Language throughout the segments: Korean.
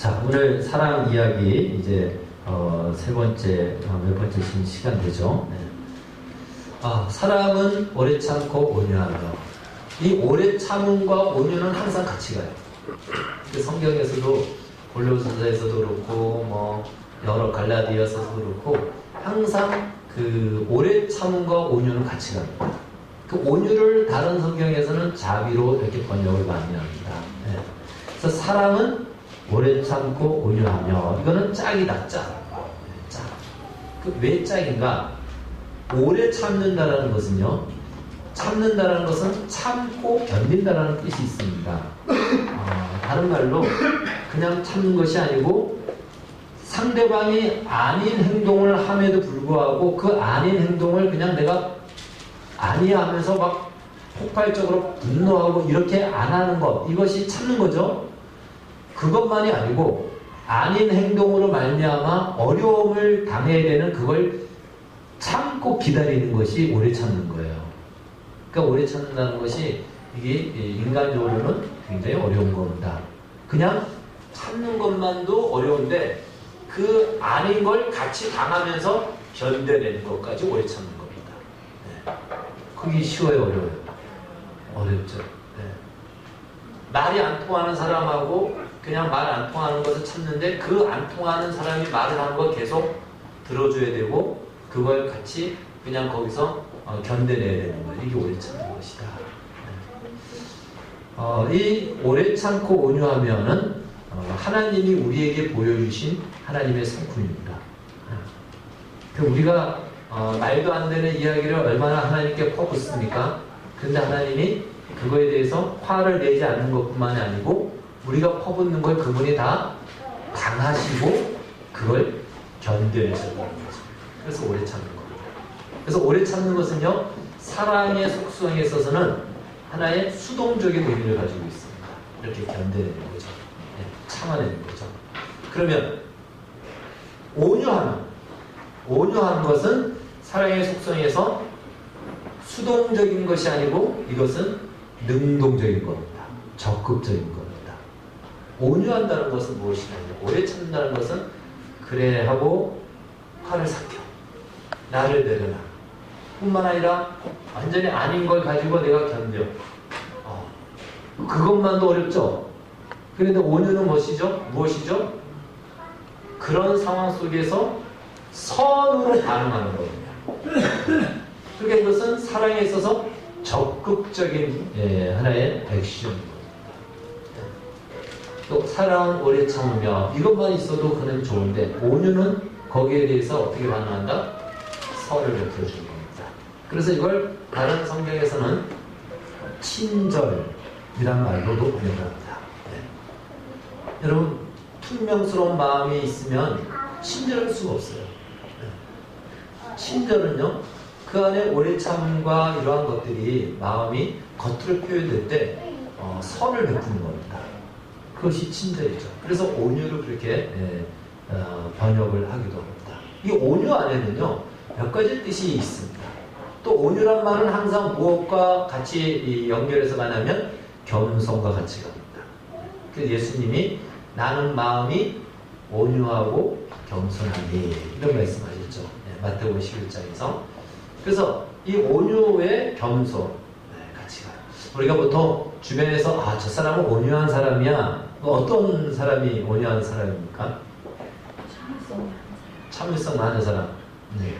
자, 오늘 사랑 이야기 이제 세 번째, 몇 번째 시간 되죠. 네. 사람은 오래 참고 온유하며, 이 오래 참음과 온유는 항상 같이 가요. 그 성경에서도 골로새서에서도 그렇고 뭐 여러 갈라디아서도 그렇고 항상 그 오래 참음과 온유는 같이 갑니다. 그 온유를 다른 성경에서는 자비로 이렇게 번역을 많이 합니다. 네. 그래서 사람은 오래 참고 온유하며, 이거는 짝이다, 짝. 왜 짝인가? 오래 참는다라는 것은요, 참는다라는 것은 참고 견딘다라는 뜻이 있습니다. 다른 말로 그냥 참는 것이 아니고 상대방이 아닌 행동을 함에도 불구하고 그 아닌 행동을 그냥 내가 아니야 하면서 막 폭발적으로 분노하고 이렇게 안 하는 것, 이것이 참는 거죠. 그것만이 아니고 아닌 행동으로 말미암아 어려움을 당해야 되는 그걸 참고 기다리는 것이 오래 참는 거예요. 그러니까 오래 참는다는 것이 이게 인간적으로는 굉장히 어려운 겁니다. 그냥 참는 것만도 어려운데 그 아닌 걸 같이 당하면서 견뎌내는 것까지 오래 참는 겁니다. 네. 그게 쉬워요, 어려워요? 어렵죠. 네. 말이 안 통하는 사람하고 그냥 말 안 통하는 것을 참는데 그 안 통하는 사람이 말을 하는 걸 계속 들어줘야 되고 그걸 같이 그냥 거기서 견뎌내야 되는 거예요. 이게 오래 참는 것이다. 이 오래 참고 온유하면은 하나님이 우리에게 보여주신 하나님의 성품입니다. 우리가 말도 안 되는 이야기를 얼마나 하나님께 퍼붓습니까? 근데 하나님이 그거에 대해서 화를 내지 않는 것뿐만이 아니고 우리가 퍼붓는 걸 그분이 다 당하시고 그걸 견뎌내셨다는 거죠. 그래서 오래 참는 겁니다. 그래서 오래 참는 것은요, 사랑의 속성에 있어서는 하나의 수동적인 의미를 가지고 있습니다. 이렇게 견뎌내는 거죠. 네, 참아내는 거죠. 그러면 온유한 것은 사랑의 속성에서 수동적인 것이 아니고 이것은 능동적인 겁니다. 적극적인 겁니다. 온유한다는 것은 무엇이냐? 오래 참는다는 것은 그래 하고 화를 삭혀. 나를 내려놔. 뿐만 아니라 완전히 아닌 걸 가지고 내가 견뎌. 그것만도 어렵죠? 그런데 온유는 무엇이죠? 그런 상황 속에서 선으로 반응하는 거거든요. 그러니까 이것은 사랑에 있어서 적극적인 하나의 액션입니다. 또 사랑은 오래 참으며, 이것만 있어도 그는 좋은데 온유는 거기에 대해서 어떻게 반응한다? 선을 베풀어주는 겁니다. 그래서 이걸 다른 성경에서는 친절이란 말로도 번역합니다. 네. 여러분, 퉁명스러운 마음이 있으면 친절할 수가 없어요. 네. 친절은요, 그 안에 오래 참음과 이러한 것들이 마음이 겉으로 표현될 때 선을 베푸는 겁니다. 그것이 친절이죠. 그래서 온유를 그렇게 번역을 하기도 합니다. 이 온유 안에는요, 몇 가지 뜻이 있습니다. 또 온유란 말은 항상 무엇과 같이 연결해서 가냐면 겸손과 같이 갑니다. 그래서 예수님이 나는 마음이 온유하고 겸손하니 이런 말씀하셨죠. 마태복음 11장에서. 그래서 이 온유의 겸손 같이 가요. 우리가 보통 주변에서 저 사람은 온유한 사람이야. 어떤 사람이 온유한 사람입니까? 참을성 많은 사람. 네.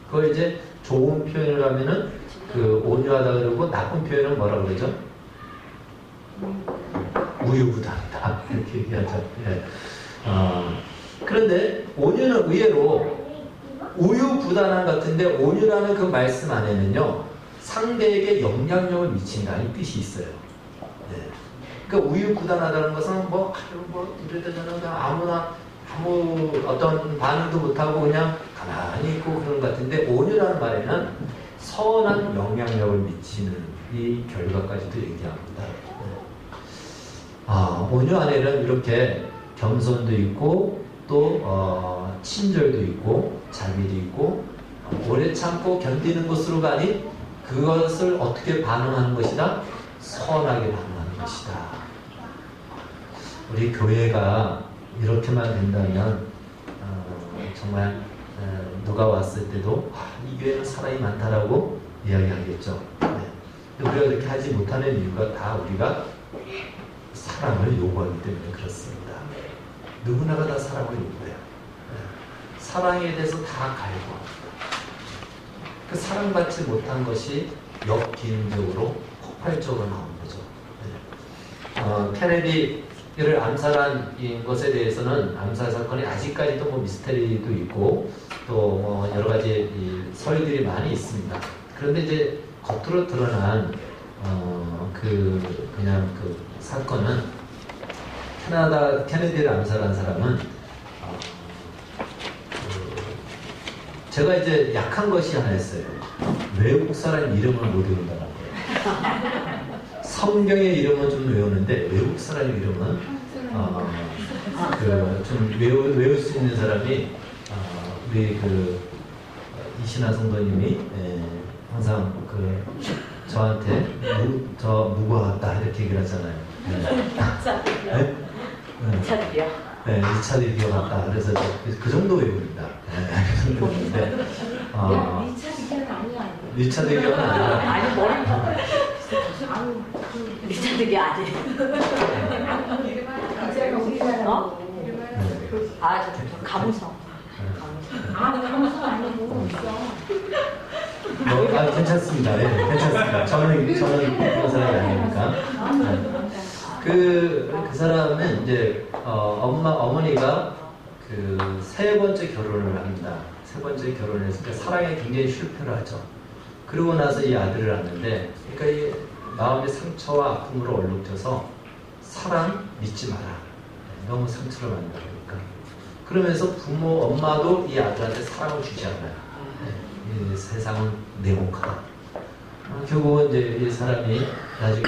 그걸 이제 좋은 표현을 하면은 그 온유하다 그러고 나쁜 표현은 뭐라 그러죠? 우유부단하다 이렇게 얘기하죠. 네. 그런데 온유는 의외로 우유부단한 같은데 온유라는 그 말씀 안에는요, 상대에게 영향력을 미친다는 뜻이 있어요. 네. 그러니까 우유부단하다는 것은 이러다저러다 그냥 아무 어떤 반응도 못하고 그냥 가만히 있고 그런 것 같은데, 온유라는 말에는 선한 영향력을 미치는 이 결과까지도 얘기합니다. 네. 온유 안에는 이렇게 겸손도 있고 또 친절도 있고 자비도 있고 오래 참고 견디는 것으로 가니 그것을 어떻게 반응하는 것이다? 선하게 반응하는 것이다. 우리 교회가 이렇게만 된다면 정말 누가 왔을 때도 이 교회는 사람이 많다라고 이야기하겠죠. 네. 우리가 그렇게 하지 못하는 이유가 다 우리가 사랑을 요구하기 때문에 그렇습니다. 누구나가 다 사랑을 요구해요. 네. 사랑에 대해서 다 갈구합니다. 그 사랑받지 못한 것이 역기능적으로 폭발적으로 나온 거죠. 네. 케네디를 암살한 것에 대해서는 암살 사건이 아직까지도 뭐 미스테리도 있고 또 뭐 여러 가지 설들이 많이 있습니다. 그런데 이제 겉으로 드러난 그냥 그 사건은 케네디를 암살한 사람은 제가 이제 약한 것이 하나 있어요. 외국 사람 이름을 못 외운다는 거예요. 성경의 이름은 좀 외우는데 외국 사람 이름은 좀 외울 수 있는 사람이 우리 이신아 성도님이 항상 저한테 누구와 같다 이렇게 얘기를 하잖아요. 네? 리차드요. 네, 리차드리오 같다. 그래서 그 정도 외웁니다. 그 정도 외우는데 리차드리오는 아니야. 리차드리오는 아니라 아니 머리 리차드리 아들. 어? 저 가무성. 가무성 아니고 있어. 괜찮습니다. 예, 괜찮습니다. 저는 그런 사람이 아니니까. 그 사람은 이제 어머니가 세 번째 결혼을 합니다. 세 번째 결혼을 했을 때 사랑에 굉장히 실패를 하죠. 그러고 나서 이 아들을 낳는데, 그러니까 이 마음의 상처와 아픔으로 얼룩져서 사랑 믿지 마라. 너무 상처를 많이 받으니까. 그러면서 엄마도 이 아들한테 사랑을 주지 않아요. 이 세상은 냉혹하다. 결국은 이제 이 사람이 나중에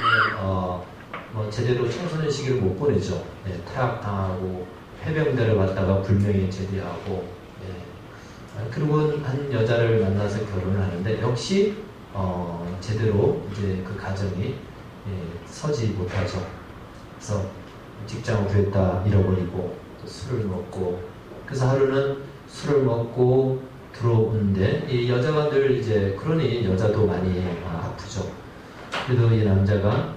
뭐 제대로 청소년 시기를 못 보내죠. 타락당하고 해병대를 갔다가 불명예 제대하고, 그리고 한 여자를 만나서 결혼을 하는데 역시 제대로 이제 그 가정이 서지 못하죠. 그래서 직장을 구했다 잃어버리고 또 술을 먹고, 그래서 하루는 술을 먹고 들어오는데 이 여자가 늘 이제 그러니 여자도 많이 아프죠. 그래도 이 남자가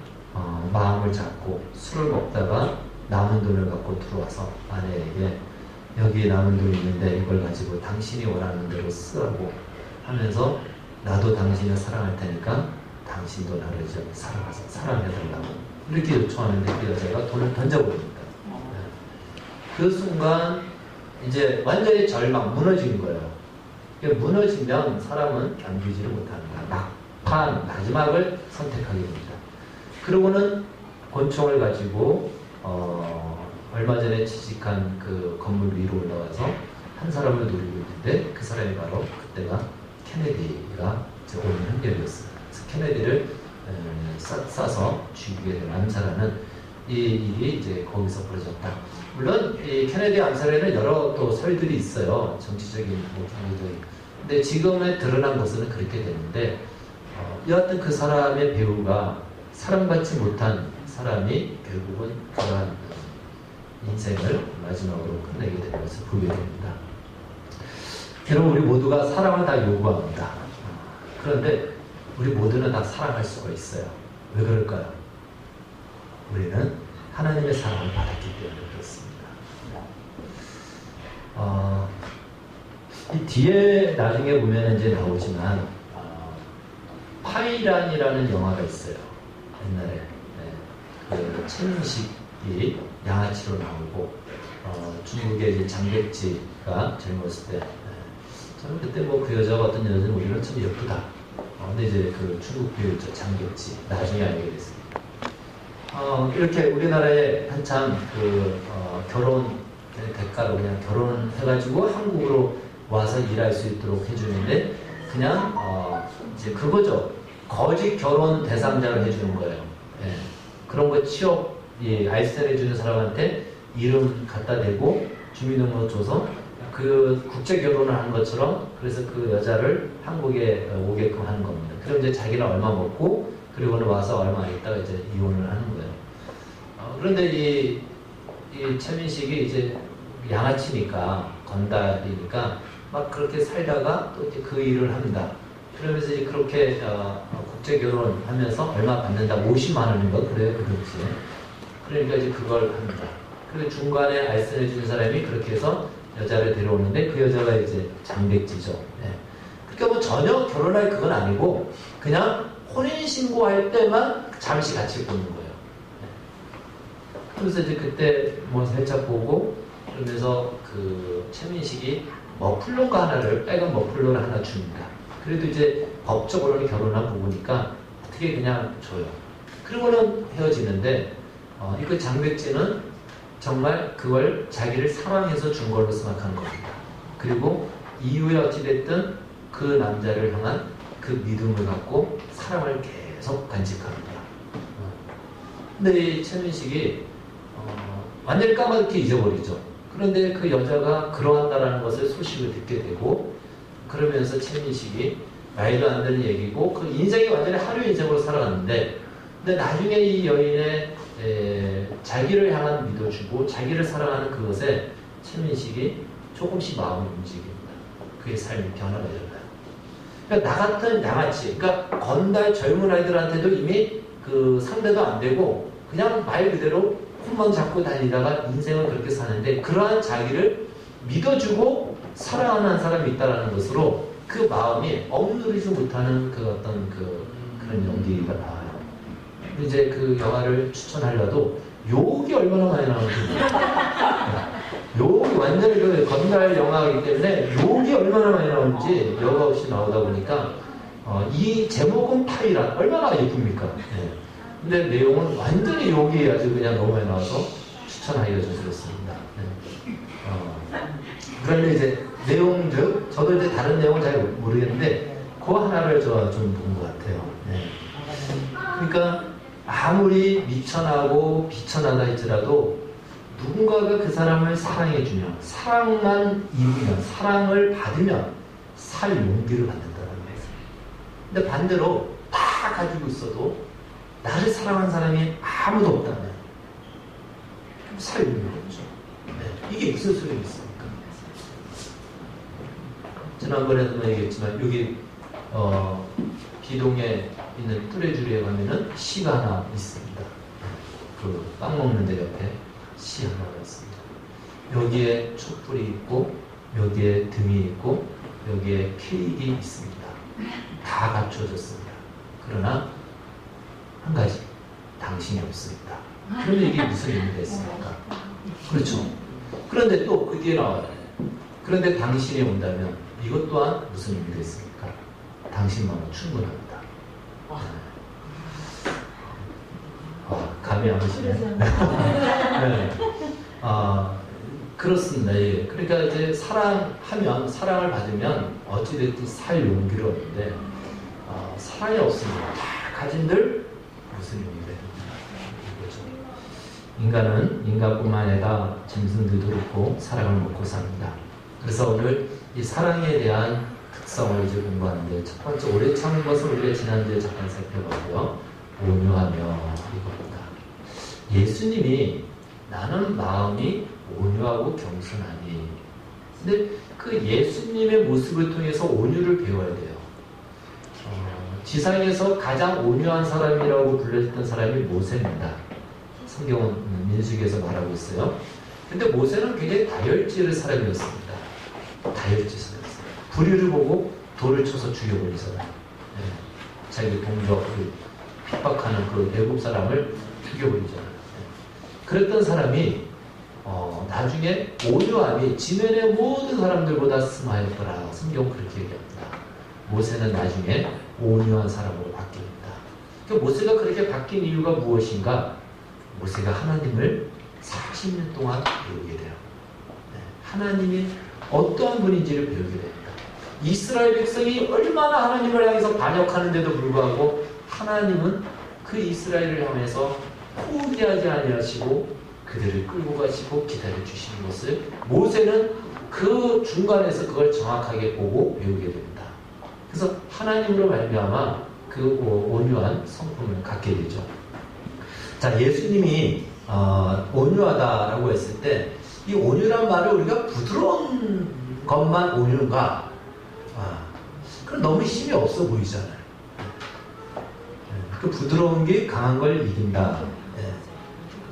마음을 잡고 술을 먹다가 남은 돈을 갖고 들어와서 아내에게 여기 남은 돈이 있는데 이걸 가지고 당신이 원하는 대로 쓰라고 하면서 나도 당신을 사랑할 테니까 당신도 나를 좀 사랑해달라고 이렇게 요청하는데 그 여자가 돈을 던져버립니다. 그 순간 이제 완전히 무너진 거예요. 무너지면 사람은 견디지를 못합니다. 막판 마지막을 선택하게 됩니다. 그러고는 권총을 가지고 얼마 전에 취직한 그 건물 위로 올라가서 한 사람을 노리고 있는데 그 사람이 바로 그때가 케네디가 오는 한결이었어요. 그래서 케네디를 쏴서 죽이게 된 암살하는 이 일이 이제 거기서 벌어졌다. 물론 이 케네디 암살에는 여러 또 설들이 있어요. 정치적인 경우도. 근데 지금에 드러난 것은 그렇게 됐는데 여하튼 그 사람의 배우가 사랑받지 못한 사람이 결국은 그러한 인생을 마지막으로 끝내게 되는 것을 보게 됩니다. 여러분, 우리 모두가 사랑을 다 요구합니다. 그런데 우리 모두는 다 사랑할 수가 있어요. 왜 그럴까요? 우리는 하나님의 사랑을 받았기 때문에 그렇습니다. 이 뒤에 나중에 보면 이제 나오지만 파이란이라는 영화가 있어요. 옛날에 그 최민식이 양아치로 나오고 중국의 이제 장백지가 젊었을 때 저는 그때 뭐 그 여자가 어떤 여자는 우리는 참 예쁘다. 근데 이제 그 중국 배우죠. 장백지 나중에 알게 됐습니다. 이렇게 우리나라에 한참 결혼 대가로 그냥 결혼해가지고 한국으로 와서 일할 수 있도록 해주는데 그냥 이제 그거죠. 거짓 결혼 대상자를 해주는 거예요. 그런 거 취업 알선 해주는 사람한테 이름 갖다 대고 주민등록 줘서 그 국제 결혼을 하는 것처럼 그래서 그 여자를 한국에 오게끔 하는 겁니다. 그럼 이제 자기는 얼마 먹고 그리고는 와서 얼마 있다가 이제 이혼을 하는 거예요. 그런데 이 이 최민식이 이제 양아치니까 건달이니까 막 그렇게 살다가 또 이제 그 일을 한다. 그러면서 이제 그렇게 국제 결혼하면서 얼마 받는다. 50만 원인가 그래요, 그 당시에. 그러니까 이제 그걸 합니다. 그리고 중간에 알선해 준 사람이 그렇게 해서 여자를 데려오는데 그 여자가 이제 장백지죠. 네. 그러니까 뭐 전혀 결혼할 그건 아니고 그냥 혼인 신고할 때만 잠시 같이 보는 거예요. 네. 그래서 이제 그때 뭐 살짝 보고 그러면서 그 최민식이 머플러가 하나를 빨간 머플러를 하나 줍니다. 그래도 이제 법적으로는 결혼한 부부니까 어떻게 그냥 줘요. 그러고는 헤어지는데 그 장백지는 정말 그걸 자기를 사랑해서 준 걸로 생각한 겁니다. 그리고 이후에 어찌됐든 그 남자를 향한 그 믿음을 갖고 사랑을 계속 간직합니다. 근데 이 최민식이 완전히 까맣게 잊어버리죠. 그런데 그 여자가 그러한다라는 것을 소식을 듣게 되고 그러면서 최민식이 말도 안 되는 얘기고 그 인생이 완전히 하루 인생으로 살아갔는데 근데 나중에 이 여인의 자기를 향한 믿어주고 자기를 사랑하는 그것에 최민식이 조금씩 마음을 움직입니다. 그의 삶이 변화가 일어나요. 그러니까 나 같은 양아치, 그러니까 건달 젊은 아이들한테도 이미 그 상대도 안 되고 그냥 말 그대로 콧만 잡고 다니다가 인생을 그렇게 사는데 그러한 자기를 믿어주고 사랑하는 한 사람이 있다는 것으로 그 마음이 억누르지 못하는 그 어떤 그런 연기가 나와요. 이제 그 영화를 추천하려도 욕이 얼마나 많이 나오는지 욕이 완전히 그 건달 영화이기 때문에 욕이 얼마나 많이 나오는지 여과 없이 나오다 보니까 이 제목은 파이란 얼마나 예쁩니까? 네. 근데 내용은 완전히 욕이 아주 그냥 너무 많이 나와서 추천하기가 좀 그렇습니다. 네. 그런데 이제 내용들 저도 이제 다른 내용을 잘 모르겠는데 그 하나를 저 좀 본 것 같아요. 네. 그러니까 아무리 미천하고 비천하다 할지라도 누군가가 그 사람을 사랑해주면 사랑만 이루면 사랑을 받으면 살 용기를 받는다는 거예요. 근데 반대로 다 가지고 있어도 나를 사랑하는 사람이 아무도 없다면 살 용기가 없죠. 네. 이게 무슨 소용이 있습니까? 지난번에도 얘기했지만 여기 비동에 있는 뚜레주리에 가면은 시가 하나 있습니다. 그 빵 먹는 데 옆에 시 하나가 있습니다. 여기에 촛불이 있고 여기에 등이 있고 여기에 케이크 있습니다. 다 갖춰졌습니다. 그러나 한 가지 당신이 없습니다. 그러면 이게 무슨 의미가 있습니까? 그렇죠. 그런데 또 그 뒤에 나와요. 그런데 당신이 온다면 이것 또한 무슨 의미가 있습니까? 당신만은 충분합니다. 감이 안 오시네. 네. 그렇습니다. 예. 그러니까 이제 사랑하면, 사랑을 받으면 어찌됐든 살 용기를 얻는데, 사랑이 없으면 다 가진들 무슨 의미가 있는가. 이거죠. 인간은 인간뿐만 아니라 짐승들도 그렇고 사랑을 먹고 삽니다. 그래서 오늘 이 사랑에 대한 특성을 이제 공부하는데 첫 번째 오래 참은 것을 우리가 지난주에 잠깐 살펴봤고요. 온유하며 이겁니다. 예수님이 나는 마음이 온유하고 겸손하니. 근데 그 예수님의 모습을 통해서 온유를 배워야 돼요. 지상에서 가장 온유한 사람이라고 불렸던 사람이 모세입니다. 성경은 민수기에서 말하고 있어요. 근데 모세는 굉장히 다혈질의 사람이었습니다. 다혈질 사람이었어요. 불의를 보고 돌을 쳐서 죽여버린 사람. 네. 자기 동족, 핍박하는 그 애국 사람을 죽여버리잖아요. 네. 그랬던 사람이 나중에 온유함이 지면의 모든 사람들보다 승하였더라. 성경은 그렇게 얘기합니다. 모세는 나중에 온유한 사람으로 바뀝니다. 그러니까 모세가 그렇게 바뀐 이유가 무엇인가? 모세가 하나님을 40년 동안 배우게 돼요. 네. 하나님이 어떠한 분인지를 배우게 됩니다. 이스라엘 백성이 얼마나 하나님을 향해서 반역하는데도 불구하고 하나님은 그 이스라엘을 향해서 포기하지 아니하시고 그들을 끌고 가시고 기다려 주시는 것을 모세는 그 중간에서 그걸 정확하게 보고 배우게 됩니다. 그래서 하나님으로 말미암아 그 온유한 성품을 갖게 되죠. 자, 예수님이 온유하다라고 했을 때 이 온유란 말을 우리가 부드러운 것만 온유인가? 그럼 너무 힘이 없어 보이잖아요. 그 부드러운 게 강한 걸 이긴다.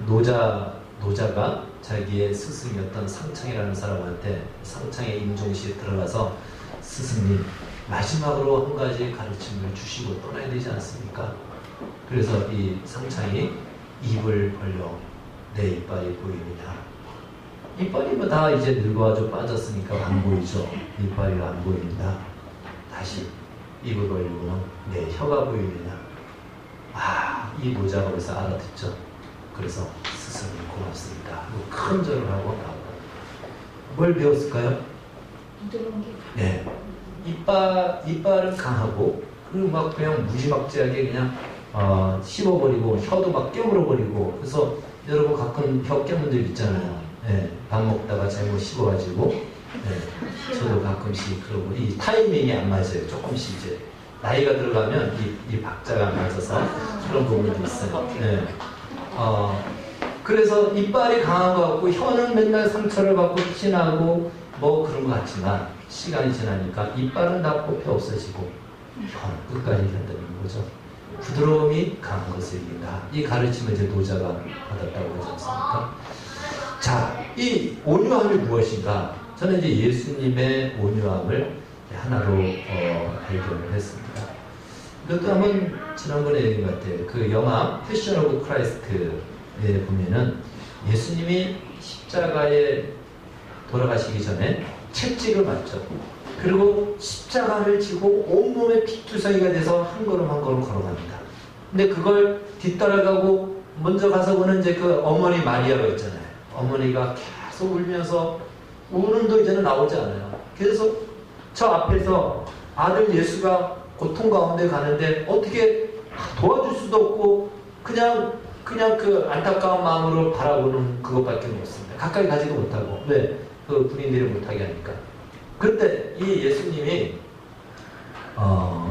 노자가 자기의 스승이었던 상창이라는 사람한테 상창의 임종시에 들어가서 스승님 마지막으로 한 가지 가르침을 주시고 떠나야 되지 않습니까? 그래서 이 상창이 입을 벌려 내 이빨이 보입니다. 이빨이 뭐 다 이제 늙어가지고 빠졌으니까 안 보이죠. 이빨이 안 보입니다. 다시 입을 벌리고는 내 혀가 보입니다. 이 노자가 그래서 알아듣죠. 그래서 스승님 고맙습니다. 큰 절을 하고 나오고 뭘 배웠을까요? 부드러운 게. 네, 이빨은 강하고 그리고 막 그냥 무지막지하게 그냥 씹어버리고 혀도 막 깨물어버리고. 그래서 여러분 가끔 혀 깨문 적 있잖아요. 밥 먹다가 잘못 씹어가지고. 저도 가끔씩 그러고 이 타이밍이 안 맞아요. 조금씩 이제 나이가 들어가면 이 박자가 안 맞아서 그런 부분도 있어요. 그래서 이빨이 강한 것 같고 혀는 맨날 상처를 받고 피나고 뭐 그런 것 같지만 시간이 지나니까 이빨은 다 뽑혀 없어지고 혀는 끝까지 견디는 거죠. 부드러움이 강한 것을 이긴다. 이 가르침을 이제 노자가 받았다고 하지 않습니까? 자, 이 온유함이 무엇인가? 저는 이제 예수님의 온유함을 하나로 발견을 했습니다. 이것도 한번 지난번에 얘기한 것 같아요. 그 영화 패션 오브 크라이스트에 보면은 예수님이 십자가에 돌아가시기 전에 채찍을 맞죠. 그리고 십자가를 지고 온몸에 피투성이가 돼서 한 걸음 한 걸음 걸어갑니다. 근데 그걸 뒤따라가고 먼저 가서 보는 이제 그 어머니 마리아가 있잖아요. 어머니가 계속 울면서 우는도 이제는 나오지 않아요. 그래서 저 앞에서 아들 예수가 고통 가운데 가는데 어떻게 도와줄 수도 없고 그냥 그 안타까운 마음으로 바라보는 그것밖에 없습니다. 가까이 가지도 못하고. 왜? 그 군인들이 못하게 하니까. 그때 이 예수님이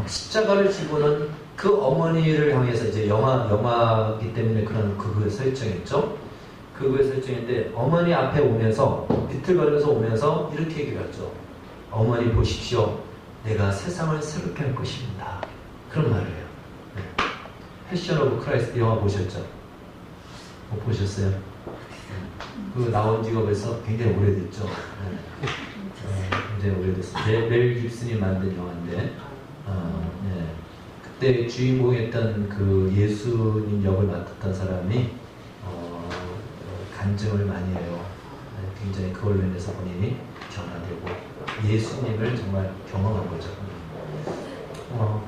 십자가를 지고는 그 어머니를 향해서 이제 영화이기 때문에 그런 그거에 설정했죠. 그거에 설정인데 어머니 앞에 오면서 비틀거리면서 오면서 이렇게 얘기를 하죠. 어머니 보십시오. 내가 세상을 새롭게 할 것입니다. 그런 말을 해요. 패션 오브 크라이스트 영화 보셨죠? 못 보셨어요? 그 나온 지가 벌써 굉장히 오래됐죠. 굉장히 오래됐어요. 멜 깁슨이 만든 영화인데 그때 주인공이었던 그 예수님 역을 맡았던 사람이 간증을 많이 해요. 굉장히 그걸로 인해서 본인이 변화되고 예수님을 정말 경험한 거죠.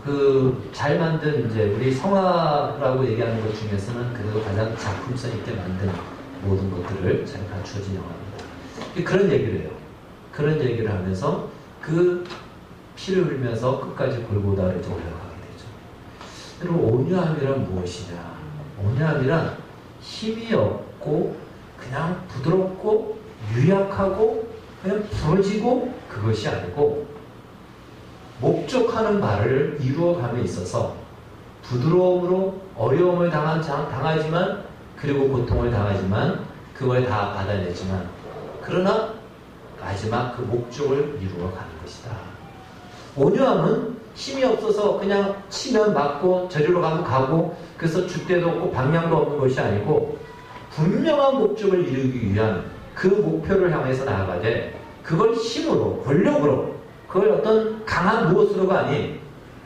그 잘 만든 이제 우리 성화라고 얘기하는 것 중에서는 그래도 가장 작품성 있게 만든 모든 것들을 잘 갖추어진 영화입니다. 그런 얘기를 해요. 그런 얘기를 하면서 그 피를 흘리면서 끝까지 골고다를 이제 올라가게 되죠. 여러분 온유함이란 무엇이냐? 온유함이란 힘이 없고 그냥 부드럽고 유약하고 그냥 부러지고 그것이 아니고 목적하는 바를 이루어감에 있어서 부드러움으로 어려움을 당하지만 그리고 고통을 당하지만 그걸 다 받아내지만 그러나 마지막 그 목적을 이루어가는 것이다. 온유함은 힘이 없어서 그냥 치면 맞고 저리로 가면 가고 그래서 줏대도 없고 방향도 없는 것이 아니고 분명한 목적을 이루기 위한 그 목표를 향해서 나아가되 그걸 힘으로 권력으로 그걸 어떤 강한 무엇으로가 아닌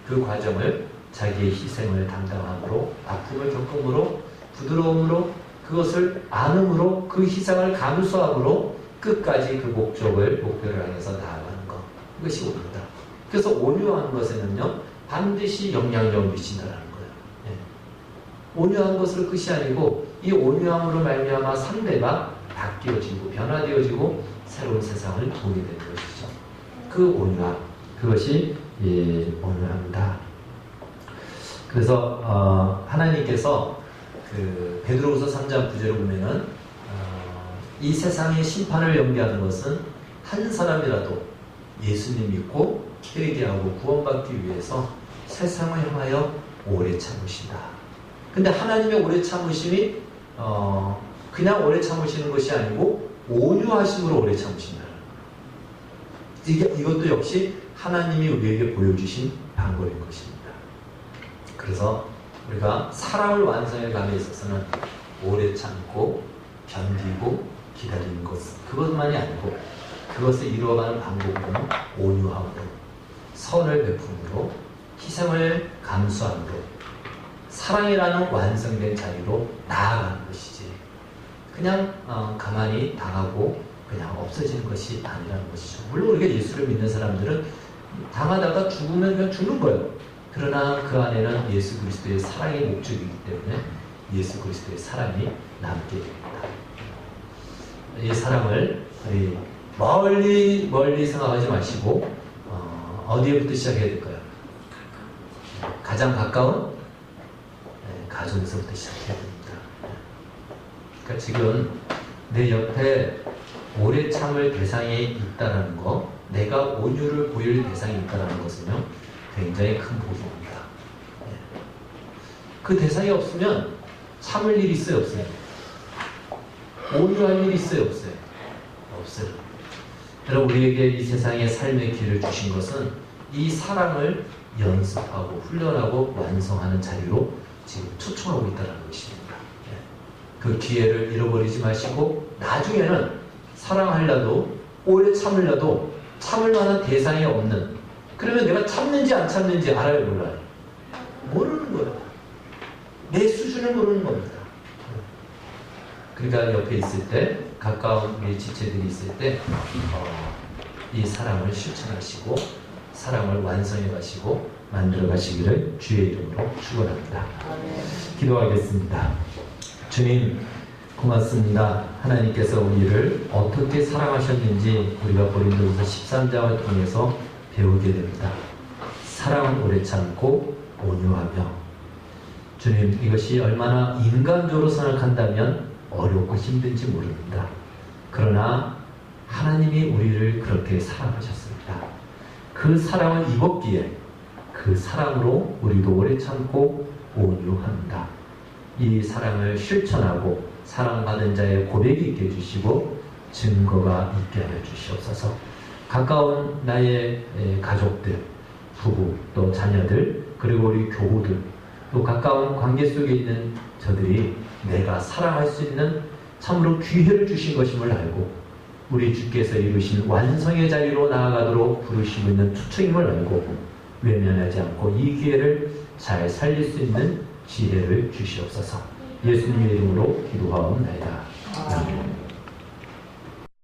그 과정을 자기의 희생을 담당함으로 아픔을 겪음으로 부드러움으로 그것을 안음으로 그 희생을 감수함으로 끝까지 그 목표를 향해서 나아가는 것. 이것이 온유다. 그래서 온유한 것에는요 반드시 영향력을 미친다라는 거예요. 온유한 것으로 끝이 아니고 이 온유함으로 말미암아 상대가 바뀌어지고 변화되어지고 새로운 세상을 보게 되는 것이죠. 그 온유함, 그것이 온유함이다. 그래서 하나님께서 그 베드로후서 3장 9절을 보면은 이 세상의 심판을 연기하는 것은 한 사람이라도 예수님 믿고 회개하고 구원받기 위해서 세상을 향하여 오래 참으신다. 근데 하나님의 오래 참으심이 그냥 오래 참으시는 것이 아니고 온유하심으로 오래 참으신다. 이것도 역시 하나님이 우리에게 보여주신 방법인 것입니다. 그래서 우리가 사랑을 완성해 감에 있어서는 오래 참고 견디고 기다리는 것, 그것만이 아니고 그것을 이루어가는 방법으로는 온유함으로, 선을 베품으로, 희생을 감수함으로, 사랑이라는 완성된 자리로 나아가는 것이지, 그냥 가만히 당하고 그냥 없어지는 것이 아니라는 것이죠. 물론 우리가 예수를 믿는 사람들은 당하다가 죽으면 그냥 죽는 거예요. 그러나 그 안에는 예수 그리스도의 사랑이 목적이기 때문에 예수 그리스도의 사랑이 남게 됩니다. 이 사랑을 우리 멀리 생각하지 마시고 어디에부터 시작해야 될까요? 가장 가까운 가정에서부터 시작해야 됩니다. 그러니까 지금 내 옆에 오래 참을 대상이 있다는 거, 내가 온유를 보일 대상이 있다는 것은요, 굉장히 큰 복입니다. 그 대상이 없으면 참을 일이 있어요, 없어요? 온유할 일이 있어요, 없어요? 없어요. 여러분, 우리에게 이 세상에 삶의 기회를 주신 것은 이 사랑을 연습하고 훈련하고 완성하는 자리로 지금 초청하고 있다는 것입니다. 그 기회를 잃어버리지 마시고 나중에는 사랑하려도 오래 참으려도 참을 만한 대상이 없는, 그러면 내가 참는지 안 참는지 알아요, 몰라요? 모르는 거예요. 내 수준을 모르는 겁니다. 그러니까 옆에 있을 때, 가까운 우리 지체들이 있을 때 이 사랑을 실천하시고 사랑을 완성해 가시고 만들어 가시기를 주의 이름으로 축원합니다. 기도하겠습니다. 주님 고맙습니다. 하나님께서 우리를 어떻게 사랑하셨는지 우리가 고린도후서 13장을 통해서 배우게 됩니다. 사랑은 오래 참고 온유하며. 주님, 이것이 얼마나 인간적으로 생각한다면 어렵고 힘든지 모릅니다. 그러나 하나님이 우리를 그렇게 사랑하셨습니다. 그 사랑을 입었기에 그 사랑으로 우리도 오래 참고 온유합니다. 이 사랑을 실천하고 사랑받은 자의 고백이 있게 해주시고 증거가 있게 하여 주시옵소서. 가까운 나의 가족들, 부부, 또 자녀들, 그리고 우리 교우들, 또 가까운 관계 속에 있는 저들이 내가 사랑할 수 있는 참으로 기회를 주신 것임을 알고 우리 주께서 이루신 완성의 자리로 나아가도록 부르시고 있는 초청임을 알고 외면하지 않고 이 기회를 잘 살릴 수 있는 지혜를 주시옵소서. 예수님의 이름으로 기도하옵나이다. 아멘.